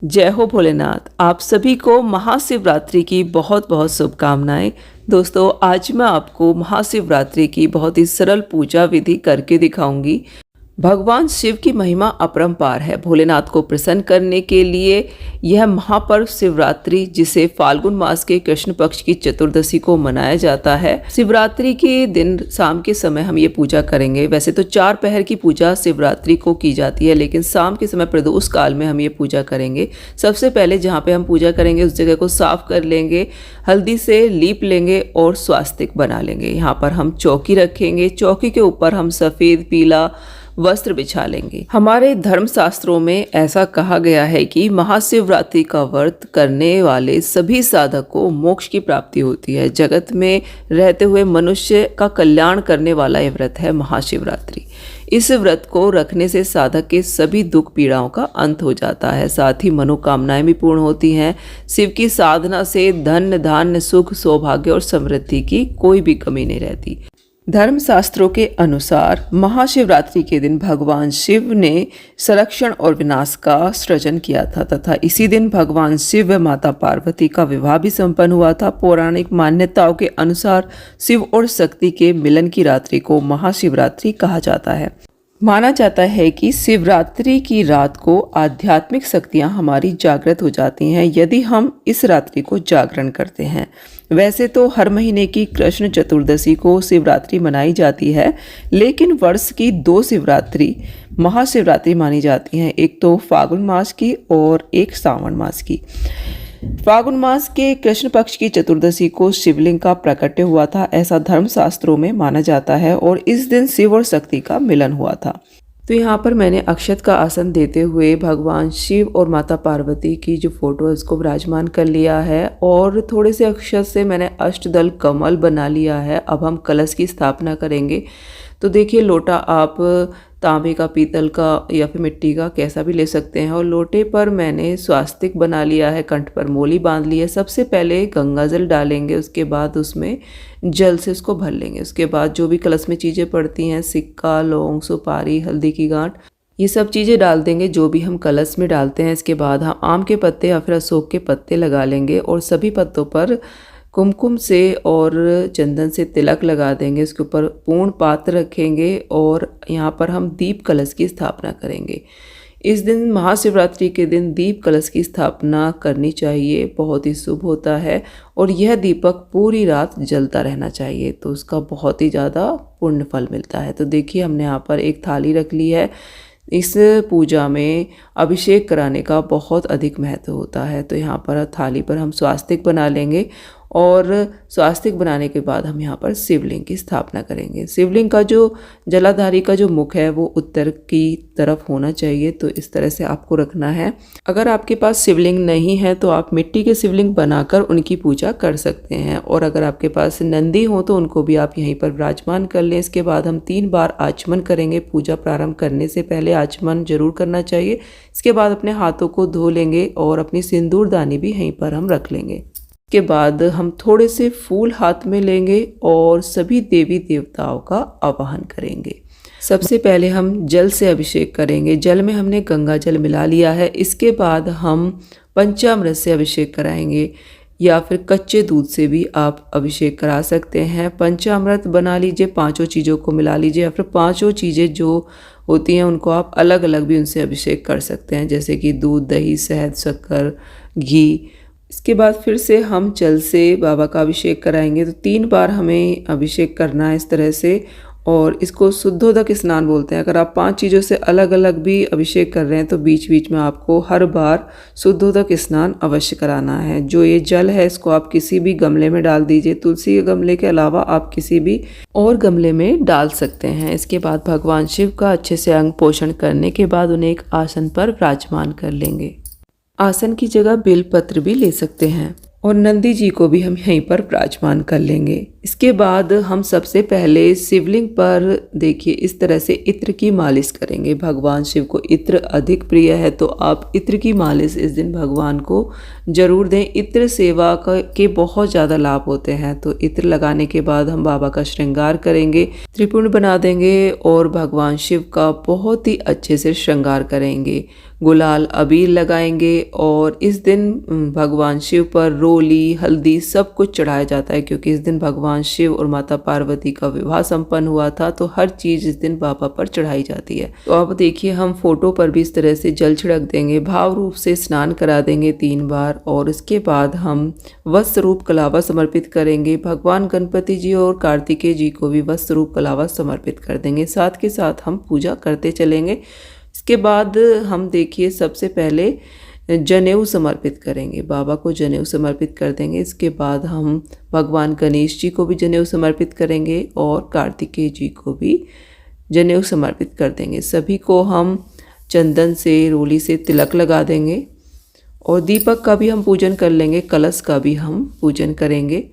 जय हो भोलेनाथ। आप सभी को महाशिवरात्रि की बहुत बहुत शुभकामनाएं। दोस्तों, आज मैं आपको महाशिवरात्रि की बहुत ही सरल पूजा विधि करके दिखाऊंगी। भगवान शिव की महिमा अपरंपार है। भोलेनाथ को प्रसन्न करने के लिए यह महापर्व शिवरात्रि, जिसे फाल्गुन मास के कृष्ण पक्ष की चतुर्दशी को मनाया जाता है। शिवरात्रि के दिन शाम के समय हम ये पूजा करेंगे। वैसे तो 4 पहर की पूजा शिवरात्रि को की जाती है, लेकिन शाम के समय प्रदोष काल में हम ये पूजा करेंगे। सबसे पहले जहाँ पे हम पूजा करेंगे उस जगह को साफ कर लेंगे, हल्दी से लीप लेंगे और स्वास्तिक बना लेंगे। यहाँ पर हम चौकी रखेंगे। चौकी के ऊपर हम सफ़ेद पीला वस्त्र बिछा लेंगे। हमारे धर्म शास्त्रों में ऐसा कहा गया है कि महाशिवरात्रि का व्रत करने वाले सभी साधक को मोक्ष की प्राप्ति होती है। जगत में रहते हुए मनुष्य का कल्याण करने वाला यह व्रत है महाशिवरात्रि। इस व्रत को रखने से साधक के सभी दुख पीड़ाओं का अंत हो जाता है, साथ ही मनोकामनाएं भी पूर्ण होती हैं। शिव की साधना से धन धान्य सुख सौभाग्य और समृद्धि की कोई भी कमी नहीं रहती। धर्मशास्त्रों के अनुसार महाशिवरात्रि के दिन भगवान शिव ने संरक्षण और विनाश का सृजन किया था तथा इसी दिन भगवान शिव व माता पार्वती का विवाह भी संपन्न हुआ था। पौराणिक मान्यताओं के अनुसार शिव और शक्ति के मिलन की रात्रि को महाशिवरात्रि कहा जाता है। माना जाता है कि शिवरात्रि की रात को आध्यात्मिक शक्तियां हमारी जागृत हो जाती हैं यदि हम इस रात्रि को जागरण करते हैं। वैसे तो हर महीने की कृष्ण चतुर्दशी को शिवरात्रि मनाई जाती है, लेकिन वर्ष की 2 शिवरात्रि महाशिवरात्रि मानी जाती हैं। एक तो फाल्गुन मास की और एक सावन मास की। फाल्गुन मास के कृष्ण पक्ष की चतुर्दशी को शिवलिंग का प्राकट्य हुआ था, ऐसा धर्मशास्त्रों में माना जाता है, और इस दिन शिव और शक्ति का मिलन हुआ था। तो यहाँ पर मैंने अक्षत का आसन देते हुए भगवान शिव और माता पार्वती की जो फोटो है उसको विराजमान कर लिया है, और थोड़े से अक्षत से मैंने अष्टदल कमल बना लिया है। अब हम कलश की स्थापना करेंगे। तो देखिए, लोटा आप तांबे का, पीतल का या फिर मिट्टी का कैसा भी ले सकते हैं, और लोटे पर मैंने स्वास्तिक बना लिया है, कंठ पर मोली बांध ली है। सबसे पहले गंगा जल डालेंगे, उसके बाद उसमें जल से उसको भर लेंगे। उसके बाद जो भी कलश में चीज़ें पड़ती हैं, सिक्का, लौंग, सुपारी, हल्दी की गांठ, ये सब चीज़ें डाल देंगे जो भी हम कलश में डालते हैं। इसके बाद हम आम के पत्ते या फिर अशोक के पत्ते लगा लेंगे और सभी पत्तों पर कुमकुम से और चंदन से तिलक लगा देंगे। इसके ऊपर पूर्ण पात्र रखेंगे और यहाँ पर हम दीप कलश की स्थापना करेंगे। इस दिन महाशिवरात्रि के दिन दीप कलश की स्थापना करनी चाहिए, बहुत ही शुभ होता है, और यह दीपक पूरी रात जलता रहना चाहिए, तो उसका बहुत ही ज़्यादा पुण्य फल मिलता है। तो देखिए, हमने यहाँ पर एक थाली रख ली है। इस पूजा में अभिषेक कराने का बहुत अधिक महत्व होता है। तो यहाँ पर थाली पर हम स्वास्तिक बना लेंगे, और स्वास्तिक बनाने के बाद हम यहाँ पर शिवलिंग की स्थापना करेंगे। शिवलिंग का जो जलाधारी का जो मुख है वो उत्तर की तरफ होना चाहिए, तो इस तरह से आपको रखना है। अगर आपके पास शिवलिंग नहीं है तो आप मिट्टी के शिवलिंग बनाकर उनकी पूजा कर सकते हैं, और अगर आपके पास नंदी हो तो उनको भी आप यहीं पर विराजमान कर लें। इसके बाद हम 3 बार आचमन करेंगे। पूजा प्रारंभ करने से पहले आचमन जरूर करना चाहिए। इसके बाद अपने हाथों को धो लेंगे और अपनी सिंदूरदानी भी यहीं पर हम रख लेंगे। के बाद हम थोड़े से फूल हाथ में लेंगे और सभी देवी देवताओं का आवाहन करेंगे। सबसे पहले हम जल से अभिषेक करेंगे। जल में हमने गंगा जल मिला लिया है। इसके बाद हम पंचामृत से अभिषेक कराएंगे, या फिर कच्चे दूध से भी आप अभिषेक करा सकते हैं। पंचामृत बना लीजिए, 5 चीज़ों को मिला लीजिए, या फिर 5 चीज़ें जो होती हैं उनको आप अलग अलग भी उनसे अभिषेक कर सकते हैं, जैसे कि दूध, दही, शहद, शक्कर, घी। इसके बाद फिर से हम जल से बाबा का अभिषेक कराएंगे। तो 3 बार हमें अभिषेक करना है इस तरह से, और इसको शुद्धोदक स्नान बोलते हैं। अगर आप 5 चीज़ों से अलग अलग भी अभिषेक कर रहे हैं तो बीच बीच में आपको हर बार शुद्धोदक स्नान अवश्य कराना है। जो ये जल है इसको आप किसी भी गमले में डाल दीजिए। तुलसी के गमले के अलावा आप किसी भी और गमले में डाल सकते हैं। इसके बाद भगवान शिव का अच्छे से अंग पोषण करने के बाद उन्हें एक आसन पर विराजमान कर लेंगे। आसन की जगह बेलपत्र भी ले सकते हैं, और नंदी जी को भी हम यहीं पर विराजमान कर लेंगे। इसके बाद हम सबसे पहले शिवलिंग पर देखिए इस तरह से इत्र की मालिश करेंगे। भगवान शिव को इत्र अधिक प्रिय है, तो आप इत्र की मालिश इस दिन भगवान को जरूर दें। इत्र सेवा के बहुत ज़्यादा लाभ होते हैं। तो इत्र लगाने के बाद हम बाबा का श्रृंगार करेंगे, त्रिपुंड बना देंगे और भगवान शिव का बहुत ही अच्छे से श्रृंगार करेंगे। गुलाल अबीर लगाएंगे और इस दिन भगवान शिव पर रोली हल्दी सब कुछ चढ़ाया जाता है, क्योंकि इस दिन भगवान शिव और माता पार्वती का विवाह संपन्न हुआ था, तो हर चीज़ इस दिन बाबा पर चढ़ाई जाती है। तो अब देखिए हम फोटो पर भी इस तरह से जल छिड़क देंगे, भाव रूप से स्नान करा देंगे 3 बार और इसके बाद हम वस्त्र रूप कलावा समर्पित करेंगे। भगवान गणपति जी और कार्तिकेय जी को भी वस्त्र रूप कलावा समर्पित कर देंगे। साथ के साथ हम पूजा करते चलेंगे। इसके बाद हम देखिए सबसे पहले जनेऊ समर्पित करेंगे, बाबा को जनेऊ समर्पित कर देंगे। इसके बाद हम भगवान गणेश जी को भी जनेऊ समर्पित करेंगे और कार्तिकेय जी को भी जनेऊ समर्पित कर देंगे। सभी को हम चंदन से रोली से तिलक लगा देंगे और दीपक का भी हम पूजन कर लेंगे, कलश का भी हम पूजन करेंगे।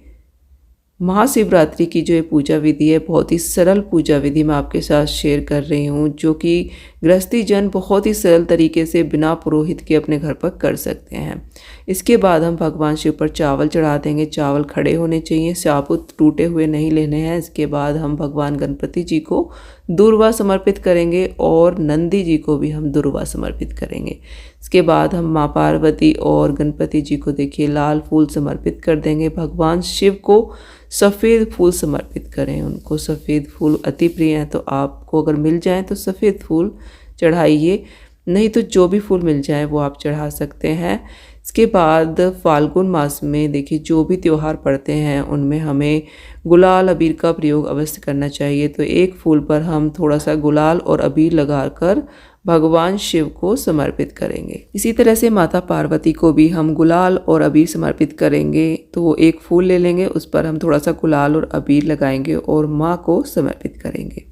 महाशिवरात्रि की जो ये पूजा विधि है, बहुत ही सरल पूजा विधि मैं आपके साथ शेयर कर रही हूँ, जो कि गृहस्थी जन बहुत ही सरल तरीके से बिना पुरोहित के अपने घर पर कर सकते हैं। इसके बाद हम भगवान शिव पर चावल चढ़ा देंगे। चावल खड़े होने चाहिए, साबुत टूटे हुए नहीं लेने हैं। इसके बाद हम भगवान गणपति जी को दूर्वा समर्पित करेंगे और नंदी जी को भी हम दूर्वा समर्पित करेंगे। इसके बाद हम माँ पार्वती और गणपति जी को देखिए लाल फूल समर्पित कर देंगे। भगवान शिव को सफ़ेद फूल समर्पित करें, उनको सफ़ेद फूल अति प्रिय हैं, तो आपको अगर मिल जाए तो सफ़ेद फूल चढ़ाइए, नहीं तो जो भी फूल मिल जाए वो आप चढ़ा सकते हैं। इसके बाद फाल्गुन मास में देखिए जो भी त्यौहार पड़ते हैं उनमें हमें गुलाल अबीर का प्रयोग अवश्य करना चाहिए। तो एक फूल पर हम थोड़ा सा गुलाल और अबीर लगाकर भगवान शिव को समर्पित करेंगे। इसी तरह से माता पार्वती को भी हम गुलाल और अबीर समर्पित करेंगे। तो एक फूल ले लेंगे, उस पर हम थोड़ा सा गुलाल और अबीर लगाएंगे और माँ को समर्पित करेंगे।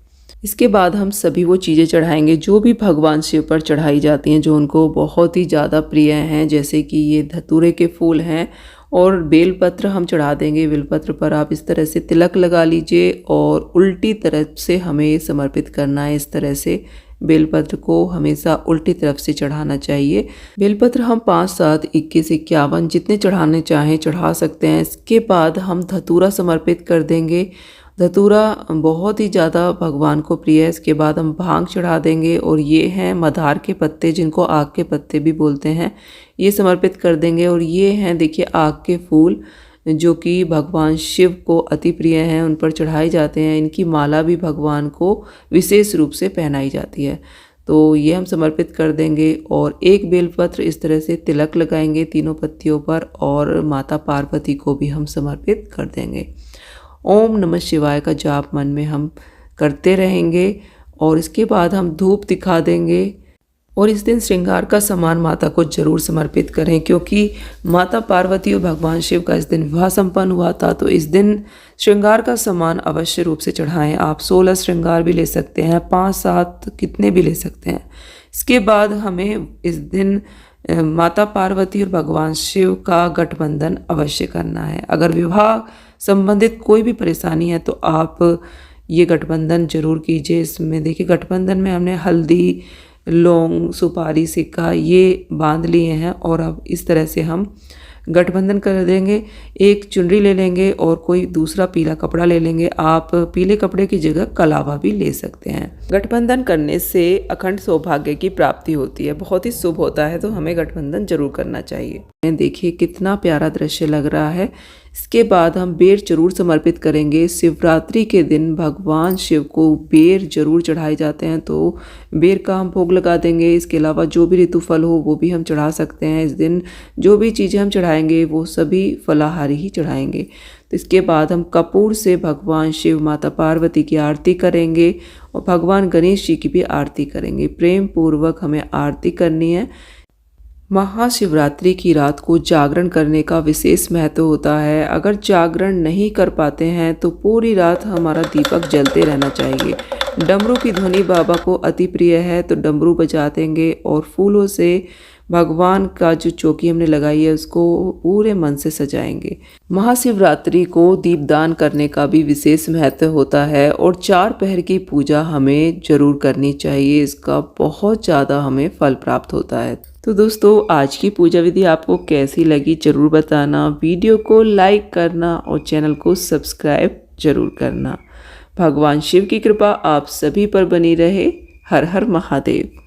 इसके बाद हम सभी वो चीज़ें चढ़ाएंगे जो भी भगवान शिव पर चढ़ाई जाती हैं, जो उनको बहुत ही ज़्यादा प्रिय हैं, जैसे कि ये धतूरे के फूल हैं और बेलपत्र हम चढ़ा देंगे। बेलपत्र पर आप इस तरह से तिलक लगा लीजिए और उल्टी तरफ से हमें ये समर्पित करना है। इस तरह से बेलपत्र को हमेशा उल्टी तरफ से चढ़ाना चाहिए। बेलपत्र हम 5, 7, 21, 51 जितने चढ़ाने चाहें चढ़ा सकते हैं। इसके बाद हम धतूरा समर्पित कर देंगे। धतूरा बहुत ही ज़्यादा भगवान को प्रिय है। इसके बाद हम भांग चढ़ा देंगे और ये हैं मदार के पत्ते, जिनको आग के पत्ते भी बोलते हैं, ये समर्पित कर देंगे। और ये हैं देखिए आग के फूल, जो कि भगवान शिव को अति प्रिय हैं, उन पर चढ़ाए जाते हैं। इनकी माला भी भगवान को विशेष रूप से पहनाई जाती है, तो ये हम समर्पित कर देंगे। और एक बेलपत्र इस तरह से तिलक लगाएंगे तीनों पत्तियों पर और माता पार्वती को भी हम समर्पित कर देंगे। ओम नमः शिवाय का जाप मन में हम करते रहेंगे और इसके बाद हम धूप दिखा देंगे। और इस दिन श्रृंगार का सामान माता को जरूर समर्पित करें, क्योंकि माता पार्वती और भगवान शिव का इस दिन विवाह संपन्न हुआ था, तो इस दिन श्रृंगार का सामान अवश्य रूप से चढ़ाएं। आप 16 श्रृंगार भी ले सकते हैं, 5, 7 कितने भी ले सकते हैं। इसके बाद हमें इस दिन माता पार्वती और भगवान शिव का गठबंधन अवश्य करना है। अगर विवाह संबंधित कोई भी परेशानी है तो आप ये गठबंधन जरूर कीजिए। इसमें देखिए गठबंधन में हमने हल्दी, लौंग, सुपारी, सिक्का ये बांध लिए हैं और अब इस तरह से हम गठबंधन कर देंगे। एक चुनरी ले लेंगे और कोई दूसरा पीला कपड़ा ले लेंगे। आप पीले कपड़े की जगह कलावा भी ले सकते हैं। गठबंधन करने से अखंड सौभाग्य की प्राप्ति होती है, बहुत ही शुभ होता है, तो हमें गठबंधन जरूर करना चाहिए। देखिए कितना प्यारा दृश्य लग रहा है। इसके बाद हम बेर जरूर समर्पित करेंगे। शिवरात्रि के दिन भगवान शिव को बेर जरूर चढ़ाए जाते हैं, तो बेर का हम भोग लगा देंगे। इसके अलावा जो भी ऋतु फल हो वो भी हम चढ़ा सकते हैं। इस दिन जो भी चीज़ें हम चढ़ाएंगे वो सभी फलाहारी ही चढ़ाएंगे। तो इसके बाद हम कपूर से भगवान शिव, माता पार्वती की आरती करेंगे और भगवान गणेश जी की भी आरती करेंगे। प्रेम पूर्वक हमें आरती करनी है। महाशिवरात्रि की रात को जागरण करने का विशेष महत्व होता है। अगर जागरण नहीं कर पाते हैं तो पूरी रात हमारा दीपक जलते रहना चाहिए। डमरू की ध्वनि बाबा को अति प्रिय है, तो डमरू बजा देंगे और फूलों से भगवान का जो चौकी हमने लगाई है उसको पूरे मन से सजाएंगे। महाशिवरात्रि को दीपदान करने का भी विशेष महत्व होता है और 4 पहर की पूजा हमें जरूर करनी चाहिए। इसका बहुत ज़्यादा हमें फल प्राप्त होता है। तो दोस्तों आज की पूजा विधि आपको कैसी लगी जरूर बताना। वीडियो को लाइक करना और चैनल को सब्सक्राइब जरूर करना। भगवान शिव की कृपा आप सभी पर बनी रहे। हर हर महादेव।